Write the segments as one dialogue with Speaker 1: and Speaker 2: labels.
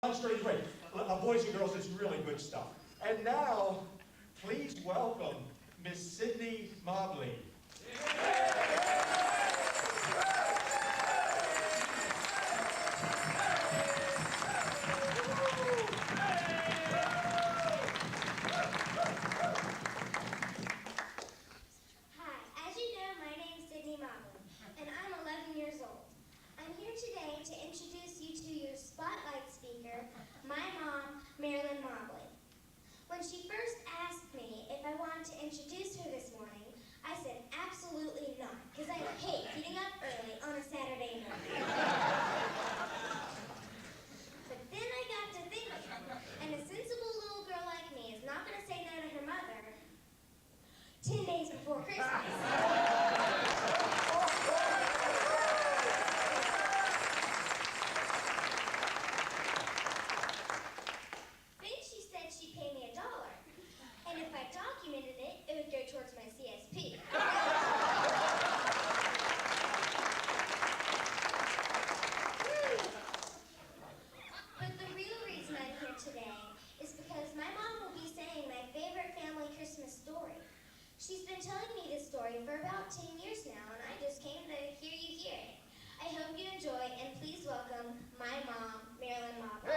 Speaker 1: Straight away. Boys and girls, it's really good stuff. And now, please welcome Miss Sydney Mobley.
Speaker 2: Hi, as you know, my name is Sydney Mobley, and I'm 11 years old. I'm here today to introduce you to your spotlight speaker, my mom, Marilynn Mobley. When she first asked me if I wanted to introduce her this morning, I said absolutely not, because I hate getting up early on a Saturday morning. But then I got to thinking, and a sensible little girl like me is not going to say no to her mother 10 days before Christmas. She'd pay me $1. And if I documented it, it would go towards my CSP. But the real reason I'm here today is because my mom will be saying my favorite family Christmas story. She's been telling me this story for about 10 years now, and I just came to hear you hear it. I hope you enjoy, and please welcome my mom, Marilynn Mobley.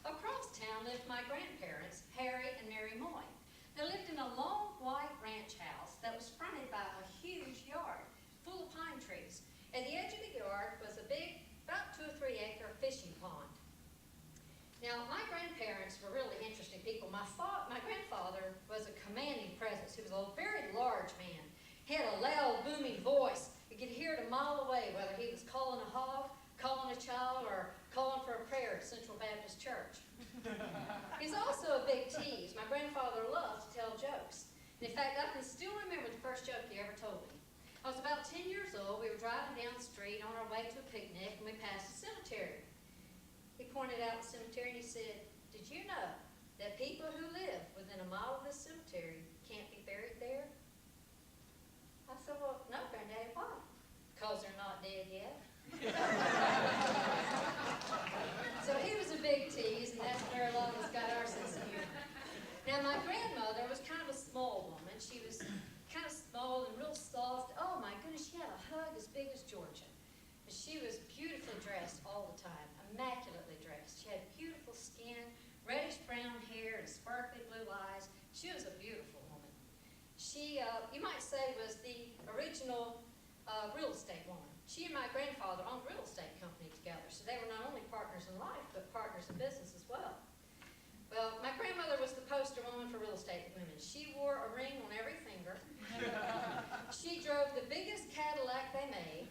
Speaker 3: Across town lived my grandparents, Harry and Mary Moy. They lived in a long white ranch house that was fronted by a huge yard full of pine trees. At the edge of the yard was a big, about 2 or 3 acre fishing pond. Now, my grandparents were really interesting people. My grandfather was a commanding presence. He was a very large man. He had a loud, booming voice. You could hear it a mile away, whether he was calling a hog, calling a child, or calling for a prayer at Central Baptist Church. He's also a big tease. My grandfather loved to tell jokes. And in fact, I can still remember the first joke he ever told me. I was about 10 years old. We were driving down the street on our way to a picnic, and we passed a cemetery. He pointed out the cemetery and he said, "Did you know that people who live within a mile of this cemetery can't be buried there?" I said, "Well, no, Granddaddy, why?" "Because they're not dead yet." So he was a big tease, and that's where a lot of us got our sense of humor. Now, my grandmother was kind of a small woman. She was kind of small and real soft. Oh, my goodness, she had a hug as big as Georgia. And she was beautifully dressed all the time, immaculately dressed. She had beautiful skin, reddish-brown hair, and sparkly blue eyes. She was a beautiful woman. She, you might say, was the original real estate woman. She and my grandfather owned a real estate company together, so they were not only partners in life, but partners in business as well. Well, my grandmother was the poster woman for real estate women. She wore a ring on every finger. She drove the biggest Cadillac they made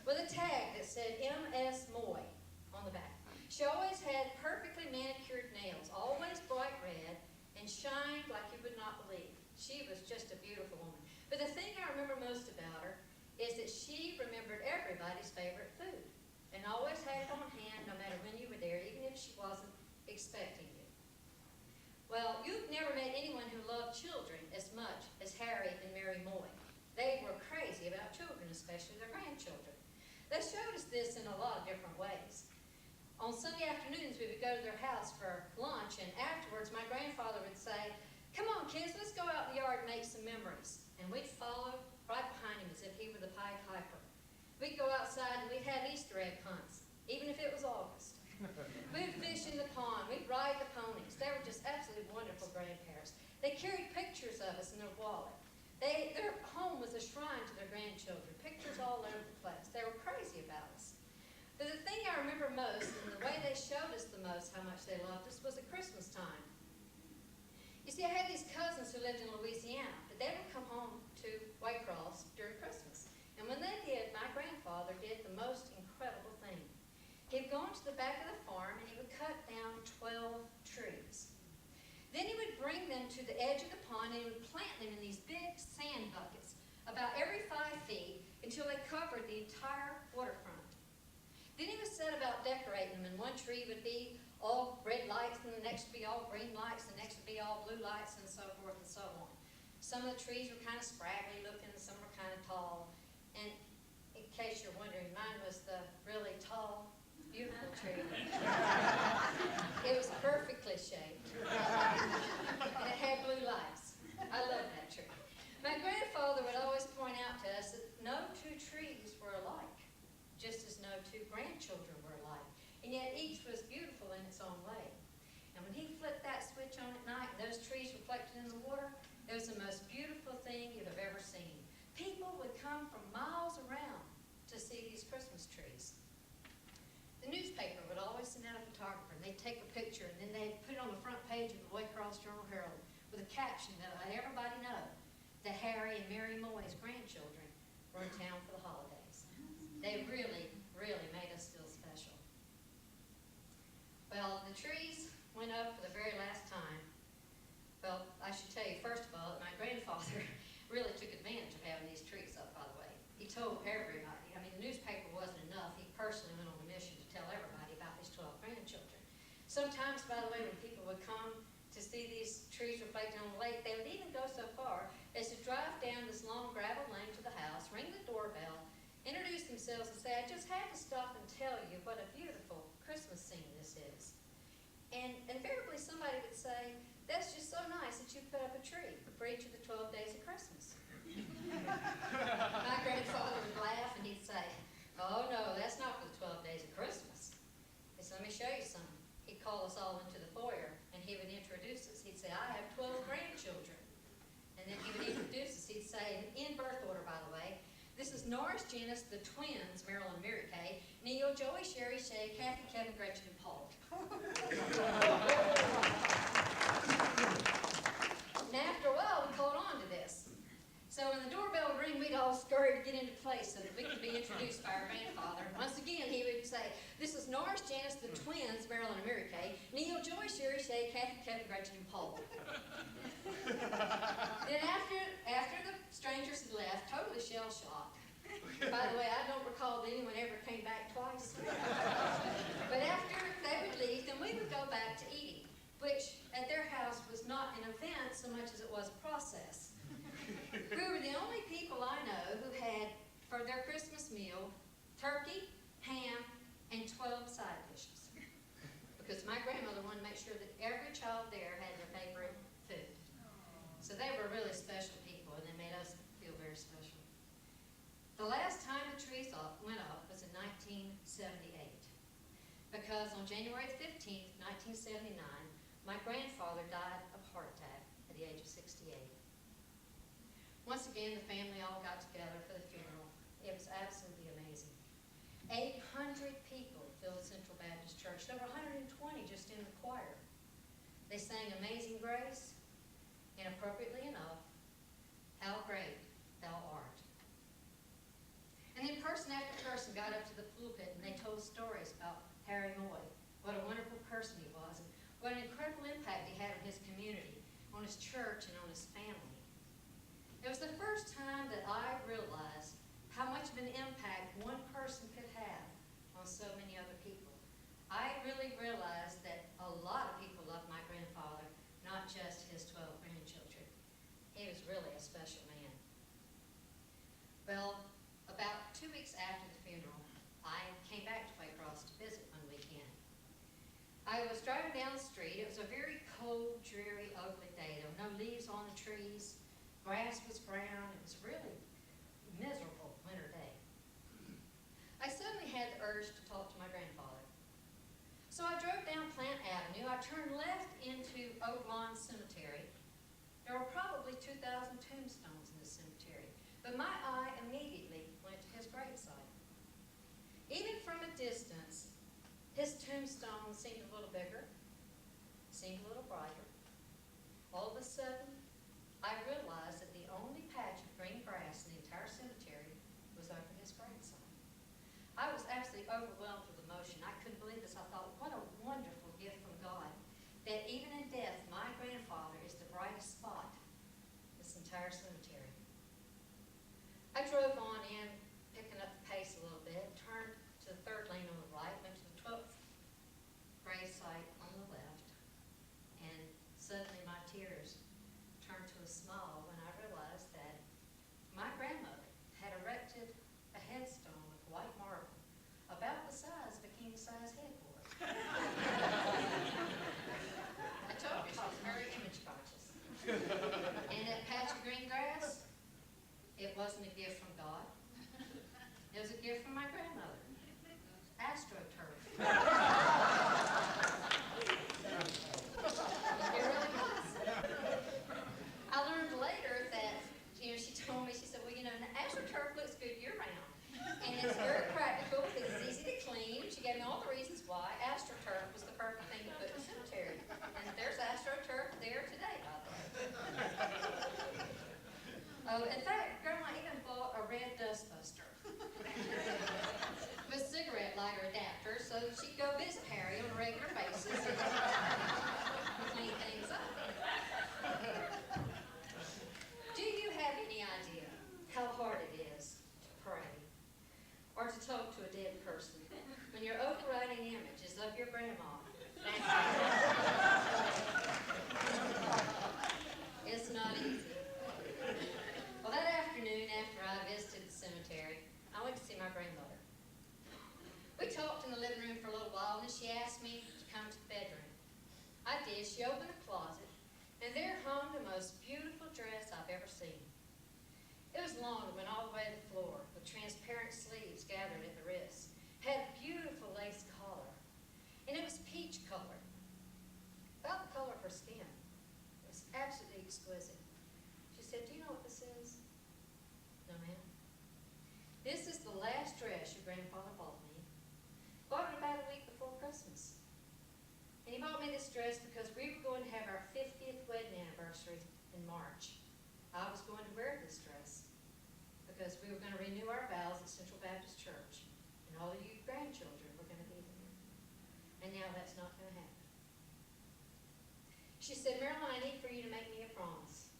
Speaker 3: with a tag that said M.S. Moy on the back. She always had perfectly manicured nails, always bright red, and shined like you would not believe. She was just a beautiful woman. But the thing I remember most about her is that she remembered everybody's favorite food and always had it on hand no matter when you were there, even if she wasn't expecting you. Well, you've never met anyone who loved children as much as Harry and Mary Moy. They were crazy about children, especially their grandchildren. They showed us this in a lot of different ways. On Sunday afternoons, we would go to their house for lunch, and afterwards my grandfather would say, "Come on, kids, let's go out in the yard and make some memories." And we'd follow right behind him as if he were the Pied Piper. We'd go outside and we'd have Easter egg hunts, even if it was August. We'd fish in the pond. We'd ride the ponies. They were just absolutely wonderful grandparents. They carried pictures of us in their wallet. Their home was a shrine to their grandchildren, pictures all over the place. They were crazy about us. But the thing I remember most, and the way they showed us the most how much they loved us, was at Christmas time. You see, I had these cousins who lived in Louisiana, but they would come home to Then he would bring them to the edge of the pond and he would plant them in these big sand buckets, about every 5 feet, until they covered the entire waterfront. Then he would set about decorating them, and one tree would be all red lights, and the next would be all green lights, the next would be all blue lights, and so forth and so on. Some of the trees were kind of scraggly looking, some were kind of tall. And in case you're wondering, mine was the really tall, beautiful tree. It was perfectly shaped. And it had blue lights. I love that tree. My grandfather would always point out to us that no 2 trees were alike, just as no 2 grandchildren were alike. And yet each was beautiful in its own way. And when he flipped that switch on at night and those trees reflected in the water, it was the most beautiful thing you'd have ever seen. People would come from miles around to see these Christmas trees. The newspaper would always send out a photographer, and they'd take a picture, and then they'd put it on the front page of the Waycross Journal-Herald with a caption that let everybody know that Harry and Mary Moy's grandchildren were in town for the holidays. They really, really made us feel special. Well, the trees went up for the very last time. Well, I should tell you, first of all, that my grandfather really took advantage of having these trees up, by the way. He told everybody. I mean, the newspaper wasn't enough. He personally went on a mission to tell everybody about these 12 grandchildren. Sometimes, by the way, when people would come to see these trees reflecting on the lake, they would even go so far as to drive down this long gravel lane to the house, ring the doorbell, introduce themselves, and say, "I just had to stop and tell you what a beautiful Christmas scene this is." And invariably somebody would say, "That's just so nice that you put up a tree for each of the 12 days of Christmas." My grandfather would laugh and he'd say, "Oh no, that's not for the 12 days of Christmas." He said, "Let me show you something." He'd call us all into the foyer and he would introduce us. He'd say, "I have 12 grandchildren." And then he would introduce us. He'd say, in birth order, by the way, "This is Norris, Janice, the twins, Marilyn, Mary Kay, Neil, Joey, Sherry, Shay, Kathy, Kevin, Gretchen, and Paul." And after a while, we caught on to this. So when the doorbell would ring, we'd all scurry to get into place so that we could be introduced by our grandfather. And once again, he would say, "This is Norris, Janice, the twins, Marilyn and Mary Kay, Neil, Joey, Sherry, Shay, Kathy, Kevin, Gretchen, and Paul." Then after the strangers had left, totally shell-shocked. By the way, I don't recall that anyone ever came back twice. But after they would leave, then we would go back to eating, which at their house was not an event so much as it was a process. We were the only people I know who had, for their Christmas meal, turkey, ham, and 12 side dishes. Because my grandmother wanted to make sure that every child there had their favorite food. So they were really special people, and they made us feel very special. The last time the trees went up was in 1978. Because on January 15th, 1979, my grandfather died of a heart attack at the age of 68. Once again, the family all got together for the funeral. It was absolutely amazing. 800 people filled Central Baptist Church. There were 120 just in the choir. They sang Amazing Grace, and appropriately enough, How Great Thou Art. And then person after person got up to the pulpit and they told stories about Harry Moy, what a wonderful person he was, and what an incredible impact he had on his community, on his church, and on his family. It was the first time that I realized how much of an impact one person could have on so many other people. I really realized that a lot of people loved my grandfather, not just his 12 grandchildren. He was really a special man. Well, about 2 weeks after the funeral, I came back to Waycross to visit one weekend. I was driving down the street. It was a very cold, dreary, ugly day. There were no leaves on the trees. Grass was brown. It was really miserable winter day. I suddenly had the urge to talk to my grandfather. So I drove down Plant Avenue. I turned left into Oak Lawn Cemetery. There were probably 2,000 tombstones in this cemetery, but my eye immediately went to his gravesite. Even from a distance, his tombstone seemed a little bigger, seemed a little brighter. All of a sudden, I realized that the only patch of green grass in the entire cemetery was over his gravesite. I was absolutely overwhelmed with emotion. I couldn't believe this. I thought, what a wonderful gift from God, that even in death, my grandfather entire cemetery. I drove on in, picking up the pace a little bit, turned to the third lane on the right, went to the 12th grave site on the left, and suddenly my tears turned to a smile when I realized that my grandmother had erected a headstone with white marble about the size of a king-size headboard. I told you I was very image conscious. And that patch of green grass, it wasn't a gift from God. It was a gift from my grandmother. AstroTurf. It really was. I learned later that, she told me, she said, well, AstroTurf looks good year-round. And it's very practical because it's easy to clean. She gave me all the reasons why AstroTurf was the perfect thing to put in the cemetery. And there's AstroTurf there today, by the way. Oh, in fact, Grandma even bought a red dustbuster with cigarette lighter adapter so she could go visit Harry on a regular basis and clean things up. Do you have any idea how hard it is to pray or to talk to a dead person when your overriding image is of your grandma? It's not easy. Well, that afternoon after I visited the cemetery, I went to see my grandmother. We talked in the living room for a little while, and then she asked me to come to the bedroom. I did. She opened the closet, and there hung the most beautiful dress I've ever seen. It was long and went all the way to the floor, with transparent sleeves gathered at the wrists, had a beautiful lace collar, and it was peach color, about the color of her skin. It was absolutely exquisite. She said, do you know what this is? No, ma'am. This is the last dress your grandfather bought me. Bought it about a week before Christmas. And he bought me this dress because we were going to have our 50th wedding anniversary in March. I was going to wear this dress because we were going to renew our vows at Central Baptist Church. And all of you grandchildren were going to be there. And now that's not going to happen. She said, Marilyn, I need for you to make me a promise.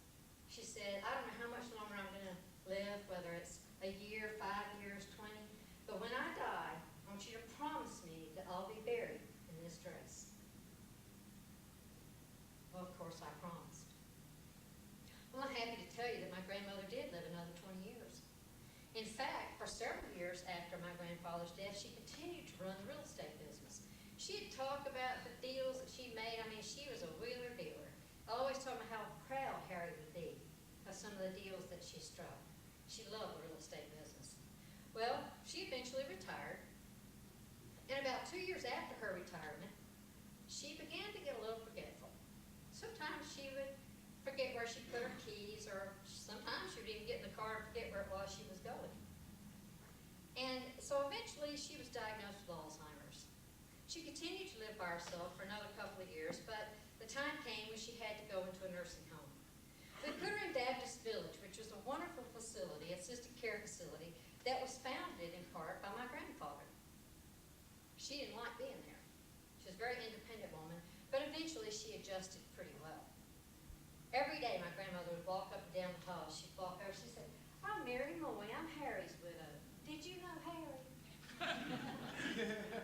Speaker 3: She said, I don't know how much longer I'm going to live, whether it's a year, 5 years, 20, but when I die, I want you to promise me that I'll be buried in this dress. Well, of course, I promised. Well, I'm happy to tell you that my grandmother did live another 20 years. In fact, for several years after my grandfather's death, she continued to run the real estate business. She'd talk about the deals that she made. I mean, she was a wheeler dealer. Always talking about how proud Harry would be of some of the deals that she struck. She loved the real estate business. Well, she eventually retired. And about 2 years after her retirement, she began to get a little forgetful. Sometimes she would forget where she put her keys, or sometimes she would even get in the car and forget where it was she was going. And so eventually she was diagnosed with Alzheimer's. She continued to live by herself for another couple of years, but the time came when she had to go into a nursing home. We put her in Baptist Village, which was a wonderful facility, assisted care facility, that was founded in part by my grandfather. She didn't like being there. She was a very independent woman, but eventually she adjusted pretty well. Every day my grandmother would walk up and down the hall. She'd walk over, she said, I'm Marilynn Mobley, I'm Harry's widow. Did you know Harry?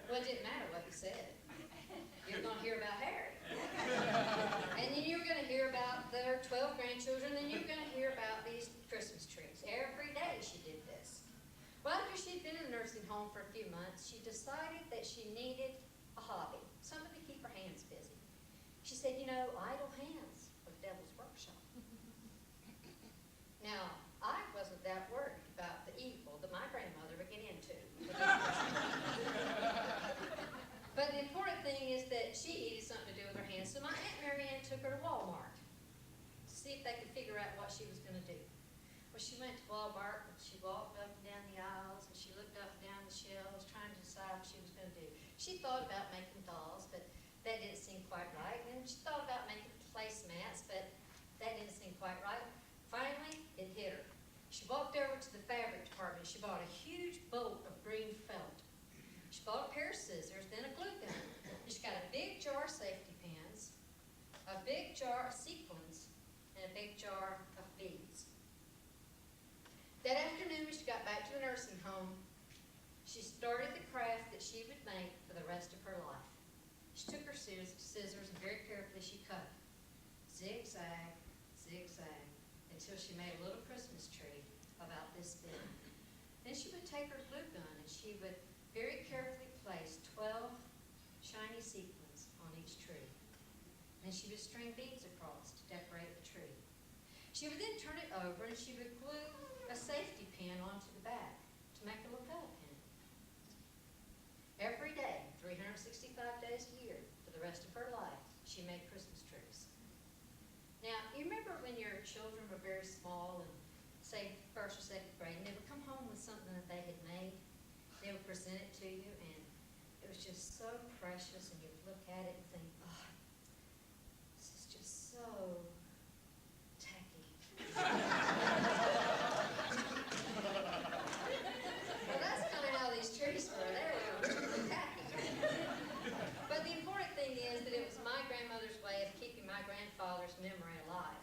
Speaker 3: Well, it didn't matter what he said. You're going to hear about Harry. And then you're going to hear about their 12 grandchildren, and you're going to hear about these Christmas trees. Every day she did this. Well, after she'd been in a nursing home for a few months, she decided that she needed a hobby, something to keep her hands busy. She said, idle hands are the devil's workshop. Now, I wasn't that worried about the evil that my grandmother would get into. But the important thing is that she needed something to do with her hands. So my Aunt Marianne took her to Walmart to see if they could figure out what she was going to do. Well, she went to Walmart, and she walked up and down the aisles, and she looked up and down the shelves, trying to decide what she was going to do. She thought about making dolls, but that didn't seem quite right. And she thought about making placemats, but that didn't seem quite right. Finally, it hit her. She walked over to the fabric department. She bought a huge bolt of green felt. She bought a pair of scissors, then a glue gun. She got a big jar of safety pins, a big jar of sequins, and a big jar of beads. nursing home, she started the craft that she would make for the rest of her life. She took her scissors and very carefully she cut it. Zigzag, zigzag, until she made a little Christmas tree about this big. Then she would take her glue gun and she would very carefully place 12 shiny sequins on each tree. Then she would string beads across to decorate the tree. She would then turn it over and she would glue a safety pin onto the back to make a lapel pin. Every day, 365 days a year, for the rest of her life, she made Christmas trees. Now, you remember when your children were very small and say first or second grade, and they would come home with something that they had made, they would present it to you, and it was just so precious, and you'd look at it and think, oh, this is just so tacky. Well, that's kind of how these trees were. They were really tacky. But the important thing is that it was my grandmother's way of keeping my grandfather's memory alive.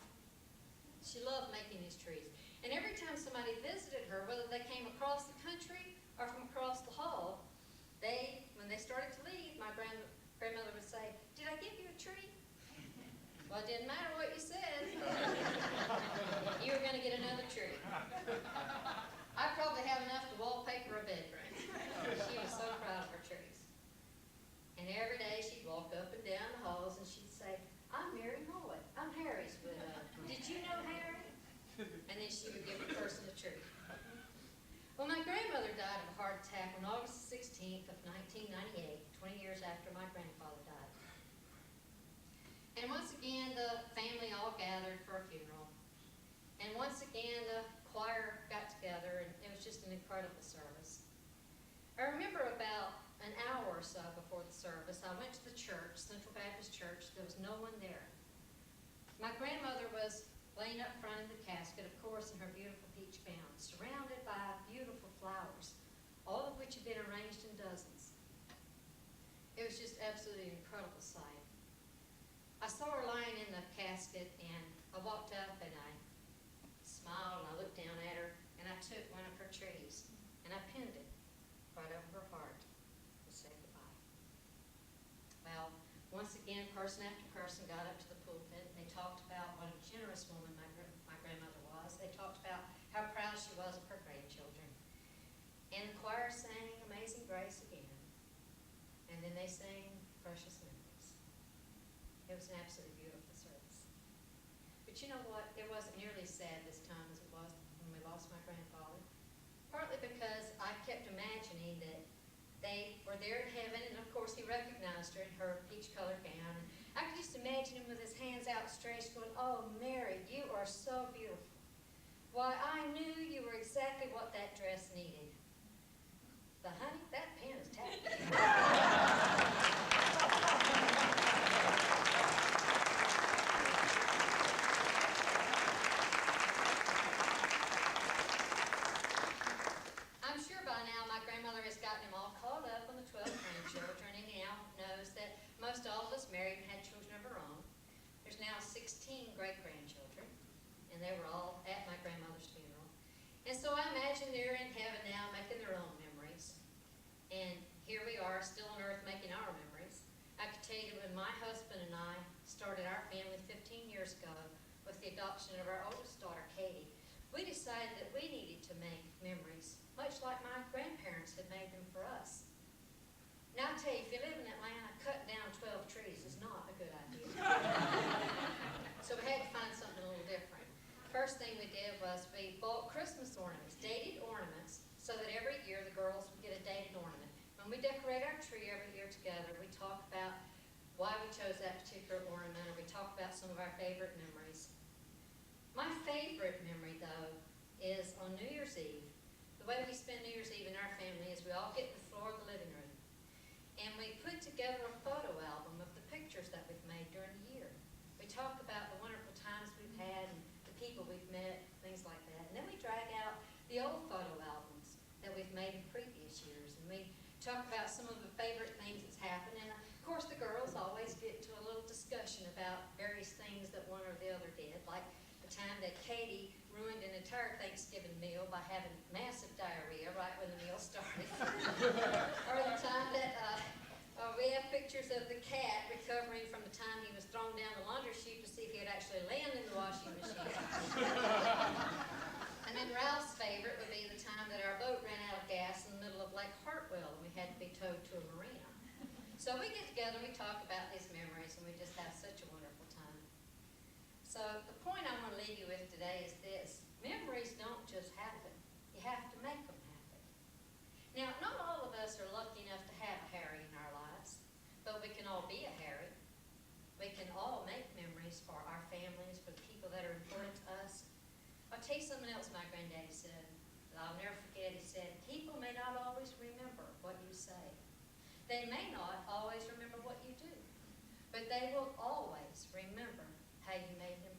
Speaker 3: She loved making these trees. And every time somebody visited her, whether they came across the country or from across the hall, when they started to leave, my grandmother would say, "Did I give you a tree?" Well, it didn't matter what you said. You were going to get another tree. I probably have enough to wallpaper a bedroom. She was so proud of her trees. And every day she'd walk up and down the halls and she'd say, "I'm Mary Mobley. I'm Harry's widow. Did you know Harry?" And then she would give a person a tree. Well, my grandmother died of a heart attack on August 16th of 1998, 20 years after my grandfather died. And once again, the family all gathered for a funeral. And once again, the choir got together, and it was just an incredible service. I remember about an hour or so before the service, I went to the church, Central Baptist Church. There was no one there. My grandmother was laying up front in the casket, of course, in her beautiful peach gown, surrounded by beautiful flowers, all of which had been arranged in dozens. It was just absolutely an incredible sight. I saw her lying in the casket, and I walked up and I smiled and I looked down at her, and I took one of her trees and I pinned it right over her heart to say goodbye. Well, once again, person after person got up to the pulpit, and they talked about what a generous woman my grandmother was. They talked about how proud she was of her grandchildren. And the choir sang Amazing Grace again. And then they sang Precious Memories. It was an absolutely beautiful service. But you know what? It wasn't nearly as sad this time as it was when we lost my grandfather. Partly because I kept imagining that they were there in heaven, and of course he recognized her in her peach-colored gown. And I could just imagine him with his hands outstretched going, "Oh, Mary, you are so beautiful. Why, I knew you were exactly what that dress needed. But honey, that pen is tacky." I'm sure by now my grandmother has gotten him all caught up on the 12 grandchildren, and he now knows that most all of us married and had children of our own. There's now 16 great-grandchildren, and they were all at my grandmother's funeral. And so I imagine they're in heaven now making their own memories. And here we are, still on earth, making our memories. I can tell you that when my husband and I started our family 15 years ago with the adoption of our oldest daughter, Katie, we decided that we needed to make memories, much like my grandparents had made them for us. Now, I tell you, if you live in Atlanta, cutting down 12 trees is not a good idea. So we had to find something a little different. First thing we did was we bought Christmas ornaments, dated ornaments, so that every year the girls would get a dated ornament. When we decorate our tree every year together, we talk about why we chose that particular ornament, or we talk about some of our favorite memories. My favorite memory, though, is on New Year's Eve. The way we spend New Year's Eve in our family is we all get in the floor of the living room, and we put together a photo album of the pictures that we've made during the year. We talk about the wonderful times we've had and the people we've met, things like that. And then we drag out the old photo albums that we've made in previous years, and we talk about some of the favorite things that's happened. And of course, the girls always get into a little discussion about various things that one or the other did, like the time that Katie ruined an entire Thanksgiving meal by having massive diarrhea right when the meal started. Or the time that we have pictures of the cat recovering from the time he was thrown down the laundry chute to see if he had actually landed in the washing machine. And then Ralph's favorite would be the time that our boat ran out of gas in the middle of Lake Hartwell and we had to be towed to a marina. So we get together and we talk about these memories and we just have such a wonderful time. So the point I want to leave you with today is this. Memories don't just happen. You have to make them happen. Now, not all of us are lucky enough to have a Harry in our lives, but we can all be a Harry. We can all make memories for our families, for the people that are important to us. I'll tell you something else my granddaddy said that I'll never forget. He said, people may not always remember what you say. They may not always remember what you do, but they will always remember how you made them